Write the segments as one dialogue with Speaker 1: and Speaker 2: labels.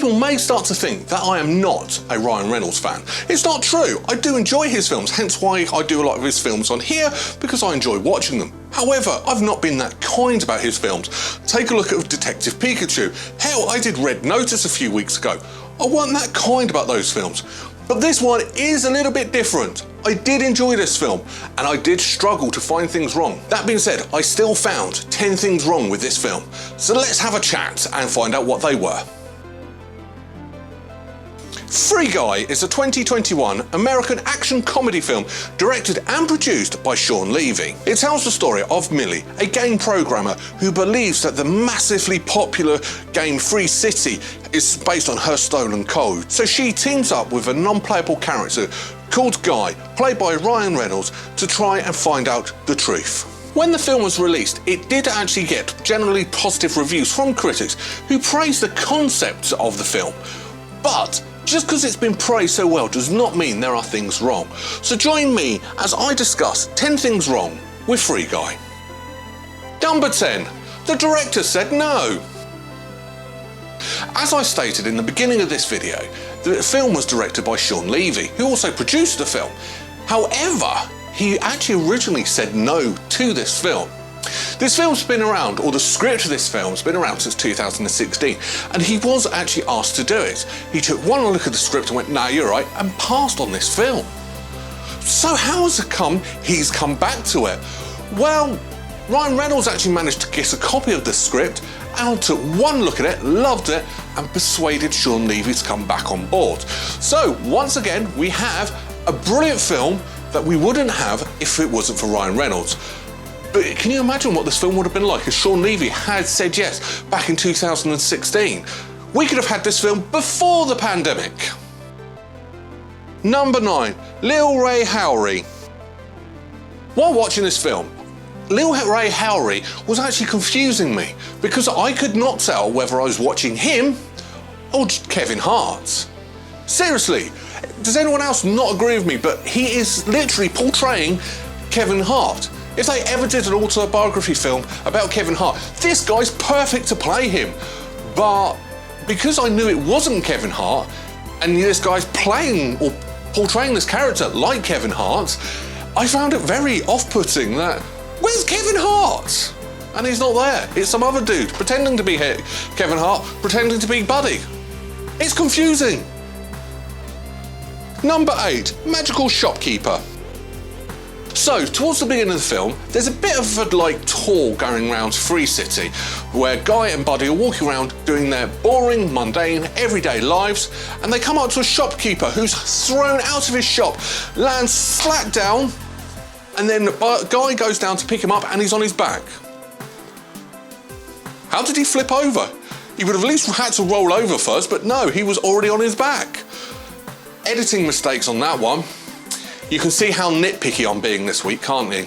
Speaker 1: people may start to think that I am not a Ryan Reynolds fan. It's not true. I do enjoy his films, hence why I do a lot of his films on here, because I enjoy watching them. However, I've not been that kind about his films. Take a look at Detective Pikachu. Hell, I did Red Notice a few weeks ago. I wasn't that kind about those films. But this one is a little bit different. I did enjoy this film, and I did struggle to find things wrong. That being said, I still found 10 things wrong with this film. So let's have a chat and find out what they were. Free Guy is a 2021 American action comedy film directed and produced by Shawn Levy. It tells the story of Millie, a game programmer who believes that the massively popular game Free City is based on her stolen code. So she teams up with a non-playable character called Guy, played by Ryan Reynolds, to try and find out the truth. When the film was released, it did actually get generally positive reviews from critics who praised the concept of the film. But just because it's been praised so well does not mean there are things wrong. So join me as I discuss 10 things wrong with Free Guy. Number 10. The director said no. As I stated in the beginning of this video, the film was directed by Shawn Levy, who also produced the film. However, he actually originally said no to this film. This film's been around, or the script of this film's been around since 2016, and he was actually asked to do it. He took one look at the script and went, "Nah, you're right," and passed on this film. So how has it come he's come back to it? Well, Ryan Reynolds actually managed to get a copy of the script and took one look at it, loved it, and persuaded Shawn Levy to come back on board. So once again, we have a brilliant film that we wouldn't have if it wasn't for Ryan Reynolds. But can you imagine what this film would have been like if Shawn Levy had said yes back in 2016? We could have had this film before the pandemic. Number 9. Lil Rey Howery. While watching this film, Lil Rey Howery was actually confusing me because I could not tell whether I was watching him or Kevin Hart. Seriously, does anyone else not agree with me? But he is literally portraying Kevin Hart. If they ever did an autobiography film about Kevin Hart, this guy's perfect to play him. But because I knew it wasn't Kevin Hart, and this guy's playing or portraying this character like Kevin Hart, I found it very off-putting that, where's Kevin Hart? And he's not there. It's some other dude pretending to be Kevin Hart, pretending to be Buddy. It's confusing. Number 8, Magical Shopkeeper. So, towards the beginning of the film, there's a bit of a tour going around Free City, where Guy and Buddy are walking around doing their boring, mundane, everyday lives, and they come up to a shopkeeper who's thrown out of his shop, lands flat down, and then Guy goes down to pick him up and he's on his back. How did he flip over? He would have at least had to roll over first, but no, he was already on his back. Editing mistakes on that one. You can see how nitpicky I'm being this week, can't you?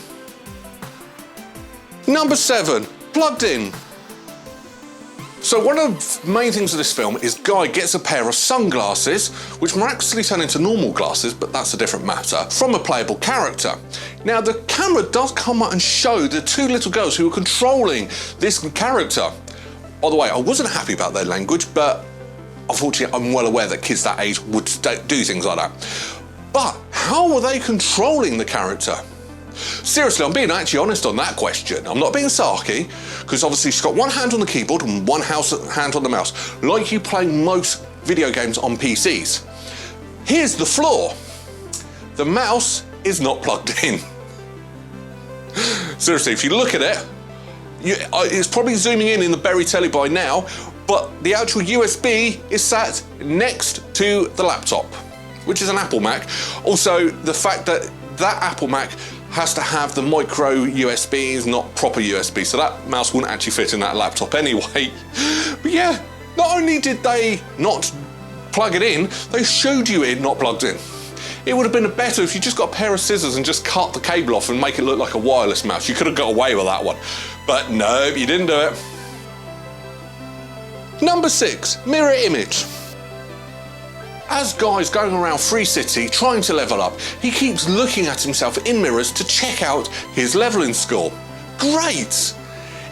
Speaker 1: Number 7, Plugged In. So one of the main things of this film is Guy gets a pair of sunglasses, which miraculously turn into normal glasses, but that's a different matter, from a playable character. Now the camera does come up and show the 2 little girls who are controlling this character. By the way, I wasn't happy about their language, but unfortunately I'm well aware that kids that age would do things like that. But how were they controlling the character? Seriously, I'm being actually honest on that question. I'm not being sarky, because obviously she's got one hand on the keyboard and one hand on the mouse, like you play most video games on PCs. Here's the flaw. The mouse is not plugged in. Seriously, if you look at it, it's probably zooming in the Berry telly by now, but the actual USB is sat next to the laptop, which is an Apple Mac. Also, the fact that that Apple Mac has to have the micro USBs, not proper USB, so that mouse wouldn't actually fit in that laptop anyway. But yeah, not only did they not plug it in, they showed you it not plugged in. It would have been better if you just got a pair of scissors and just cut the cable off and make it look like a wireless mouse. You could have got away with that one. But no, you didn't do it. Number 6, Mirror Image. As Guy's going around Free City trying to level up, he keeps looking at himself in mirrors to check out his leveling score. Great!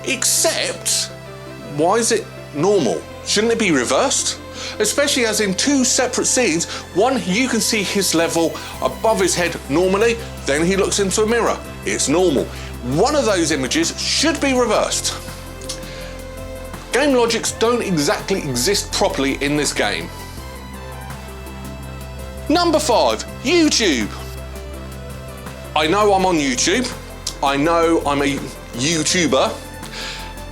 Speaker 1: Except, why is it normal? Shouldn't it be reversed? especially as in 2 separate scenes. One, you can see his level above his head normally, then he looks into a mirror. It's normal. One of those images should be reversed. Game logics don't exactly exist properly in this game. Number 5, YouTube. I know I'm on YouTube, I know I'm a YouTuber,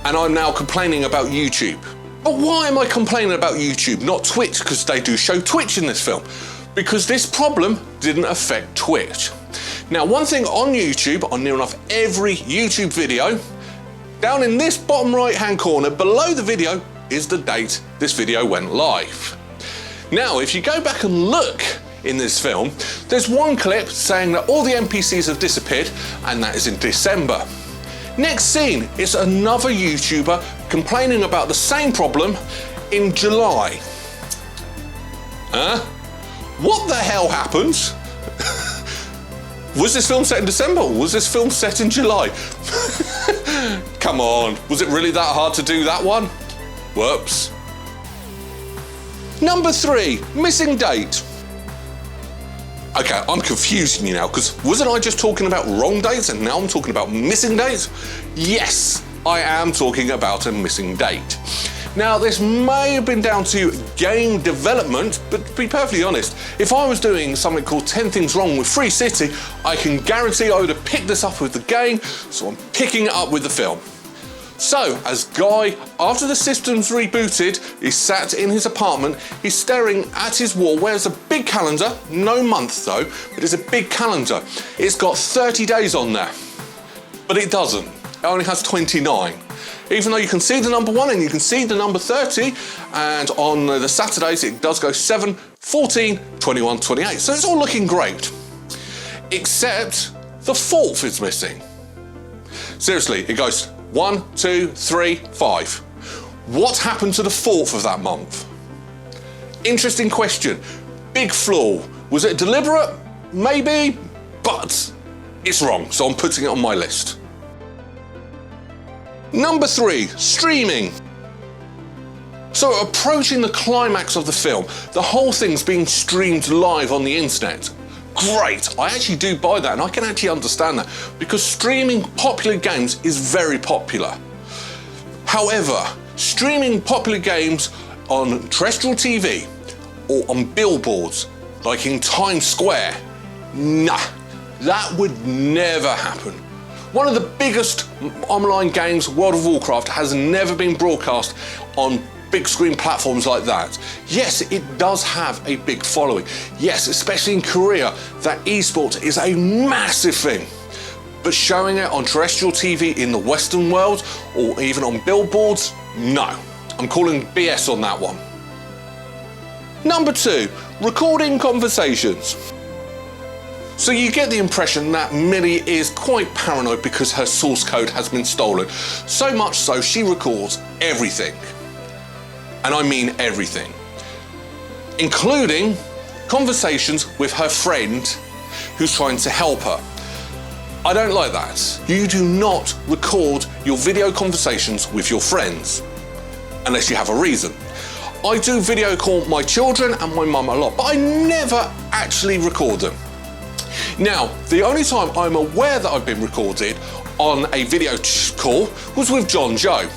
Speaker 1: and I'm now complaining about YouTube. But why am I complaining about YouTube, not Twitch? Because they do show Twitch in this film. Because this problem didn't affect Twitch. Now, one thing on YouTube, on near enough every YouTube video, down in this bottom right-hand corner below the video is the date this video went live. Now, if you go back and look in this film, there's one clip saying that all the NPCs have disappeared, and that is in December. Next scene is another YouTuber complaining about the same problem in July. Huh? What the hell happens? Was this film set in December, or was this film set in July? Come on, was it really that hard to do that one? Whoops. Number 3, missing date. Okay, I'm confusing you now, because wasn't I just talking about wrong dates and now I'm talking about missing dates? Yes, I am talking about a missing date. Now, this may have been down to game development, but to be perfectly honest, if I was doing something called 10 Things Wrong with Free City, I can guarantee I would have picked this up with the game, so I'm picking it up with the film. So, as Guy, after the system's rebooted, is sat in his apartment, he's staring at his wall where there's a big calendar, no month though, but it's a big calendar. It's got 30 days on there, but it doesn't. It only has 29. Even though you can see the number 1 and you can see the number 30, and on the Saturdays it does go 7, 14, 21, 28. So it's all looking great. Except the 4th is missing. Seriously, it goes 1, 2, 3, 5. What happened to the 4th of that month? Interesting question. Big flaw. Was it deliberate? Maybe, but it's wrong, so I'm putting it on my list. Number 3, streaming. So approaching the climax of the film, the whole thing's being streamed live on the internet. Great, I actually do buy that, and I can actually understand that, because streaming popular games is very popular. However, streaming popular games on terrestrial TV or on billboards, like in Times Square, nah, that would never happen. One of the biggest online games, World of Warcraft, has never been broadcast on big screen platforms like that. Yes, it does have a big following. Yes, especially in Korea, that esports is a massive thing. But showing it on terrestrial TV in the Western world, or even on billboards, no. I'm calling BS on that one. Number 2, recording conversations. So you get the impression that Millie is quite paranoid because her source code has been stolen. So much so she records everything. And I mean everything. Including conversations with her friend who's trying to help her. I don't like that. You do not record your video conversations with your friends unless you have a reason. I do video call my children and my mum a lot, but I never actually record them. Now, the only time I'm aware that I've been recorded on a video call was with John Joe.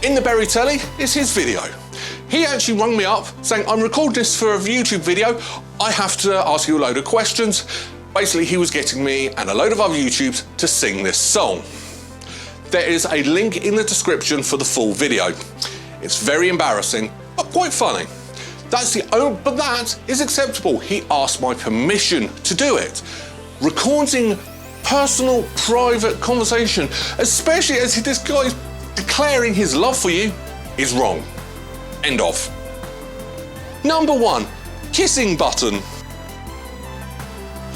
Speaker 1: In the Berry Telly is his video. He actually rung me up saying, I'm recording this for a YouTube video, I have to ask you a load of questions. Basically, he was getting me and a load of other YouTubers to sing this song. There is a link in the description for the full video. It's very embarrassing, but quite funny. That's the only, but that is acceptable. He asked my permission to do it. Recording personal, private conversation, especially as this guy's declaring his love for you, is wrong. End of. Number 1, kissing button.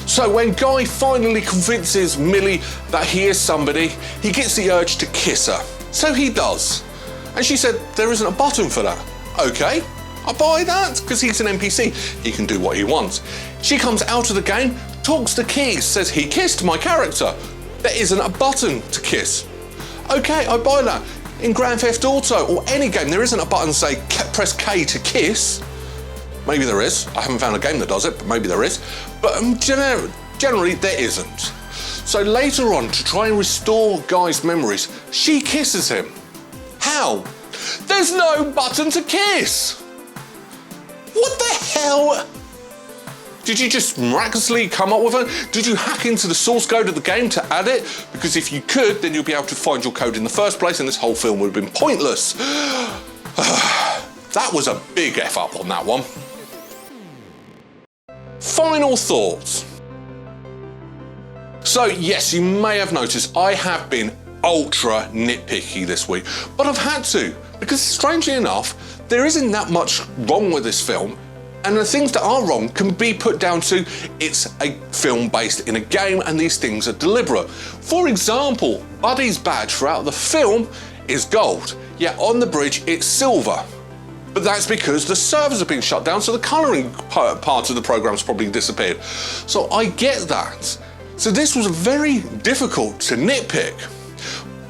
Speaker 1: So when Guy finally convinces Millie that he is somebody, he gets the urge to kiss her. So he does. And she said, there isn't a button for that. Okay, I buy that, because he's an NPC. He can do what he wants. She comes out of the game, talks to Keys, says he kissed my character. There isn't a button to kiss. Okay, I buy that. In Grand Theft Auto or any game, there isn't a button to say press K to kiss. Maybe there is. I haven't found a game that does it, but maybe there is. But generally, there isn't. So later on, to try and restore Guy's memories, she kisses him. How? There's no button to kiss! What the hell? Did you just miraculously come up with it? Did you hack into the source code of the game to add it? Because if you could, then you'll be able to find your code in the first place and this whole film would have been pointless. That was a big F up on that one. Final thoughts. So yes, you may have noticed I have been ultra nitpicky this week, but I've had to, because strangely enough, there isn't that much wrong with this film, and the things that are wrong can be put down to it's a film based in a game and these things are deliberate. For example, Buddy's badge throughout the film is gold, yet on the bridge it's silver. But that's because the servers have been shut down, so the colouring part of the program's probably disappeared. So I get that. So this was very difficult to nitpick.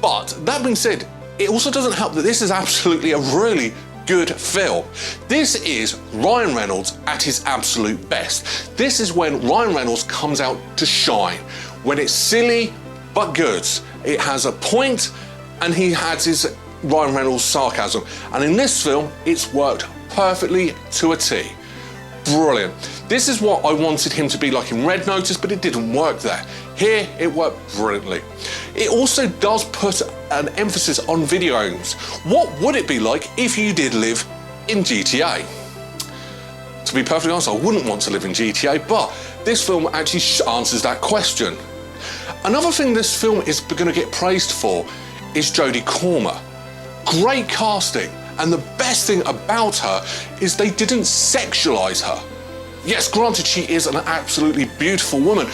Speaker 1: But that being said, it also doesn't help that this is absolutely a really good film. This is Ryan Reynolds at his absolute best. This is when Ryan Reynolds comes out to shine. When it's silly but good. It has a point and he has his Ryan Reynolds sarcasm. And in this film, it's worked perfectly to a T. Brilliant. This is what I wanted him to be like in Red Notice, but it didn't work there. Here, it worked brilliantly. It also does put an emphasis on video games. What would it be like if you did live in GTA? To be perfectly honest, I wouldn't want to live in GTA, but this film actually answers that question. Another thing this film is going to get praised for is Jodie Comer. Great casting, and the best thing about her is they didn't sexualize her. Yes, granted, she is an absolutely beautiful woman,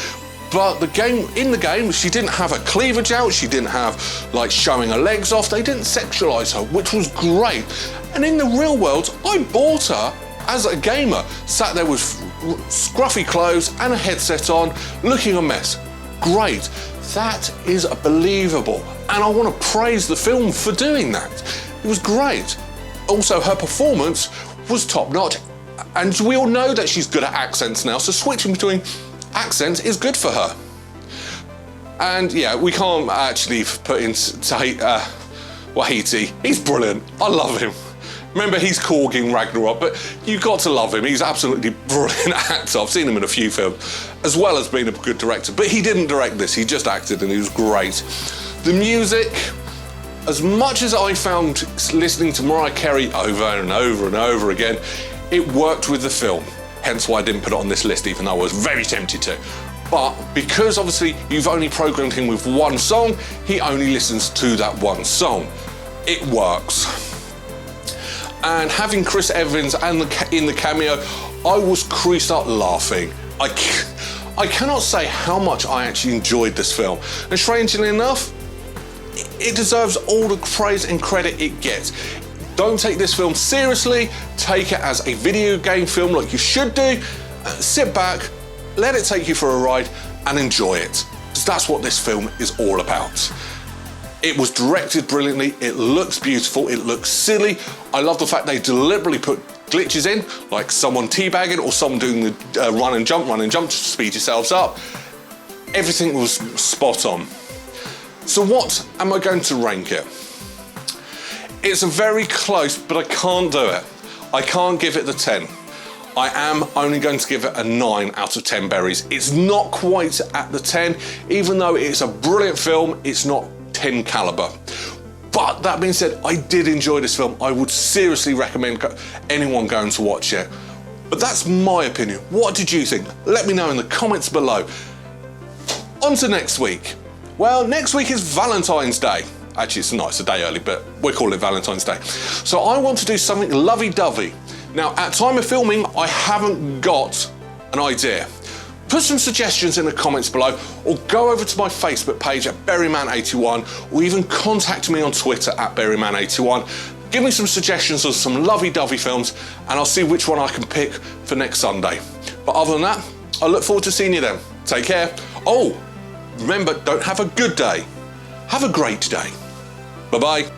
Speaker 1: but in the game, she didn't have her cleavage out, she didn't have like showing her legs off, they didn't sexualize her, which was great. And in the real world, I bought her as a gamer, sat there with scruffy clothes and a headset on, looking a mess. Great. That is believable, and I want to praise the film for doing that. It was great. Also, her performance was top-notch, and we all know that she's good at accents now, so switching between accents is good for her. And yeah, we can't actually put in Waititi. He's brilliant. I love him. Remember, he's Korg in Ragnarok, but you've got to love him. He's absolutely brilliant actor. I've seen him in a few films, as well as being a good director. But he didn't direct this, he just acted, and he was great. The music, as much as I found listening to Mariah Carey over and over and over again, it worked with the film. Hence why I didn't put it on this list, even though I was very tempted to. But because obviously you've only programmed him with one song, he only listens to that one song. It works. And having Chris Evans in the cameo, I was creased up laughing. I cannot say how much I actually enjoyed this film. And strangely enough, it deserves all the praise and credit it gets. Don't take this film seriously, take it as a video game film like you should do. Sit back, let it take you for a ride and enjoy it. Because that's what this film is all about. It was directed brilliantly, it looks beautiful, it looks silly. I love the fact they deliberately put glitches in, like someone teabagging or someone doing the run and jump to speed yourselves up. Everything was spot on. So what am I going to rank it? It's a very close, but I can't do it. I can't give it the 10. I am only going to give it a 9 out of 10 berries. It's not quite at the 10, even though it's a brilliant film, it's not 10 caliber. But that being said, I did enjoy this film. I would seriously recommend anyone going to watch it. But that's my opinion. What did you think? Let me know in the comments below. On to next week. Well, next week is Valentine's Day. Actually, it's a day early, but we call it Valentine's Day. So I want to do something lovey-dovey. Now, at time of filming, I haven't got an idea. Put some suggestions in the comments below, or go over to my Facebook page at Berryman81, or even contact me on Twitter at Berryman81. Give me some suggestions of some lovey-dovey films, and I'll see which one I can pick for next Sunday. But other than that, I look forward to seeing you then. Take care. Oh, remember, don't have a good day. Have a great day. Bye-bye.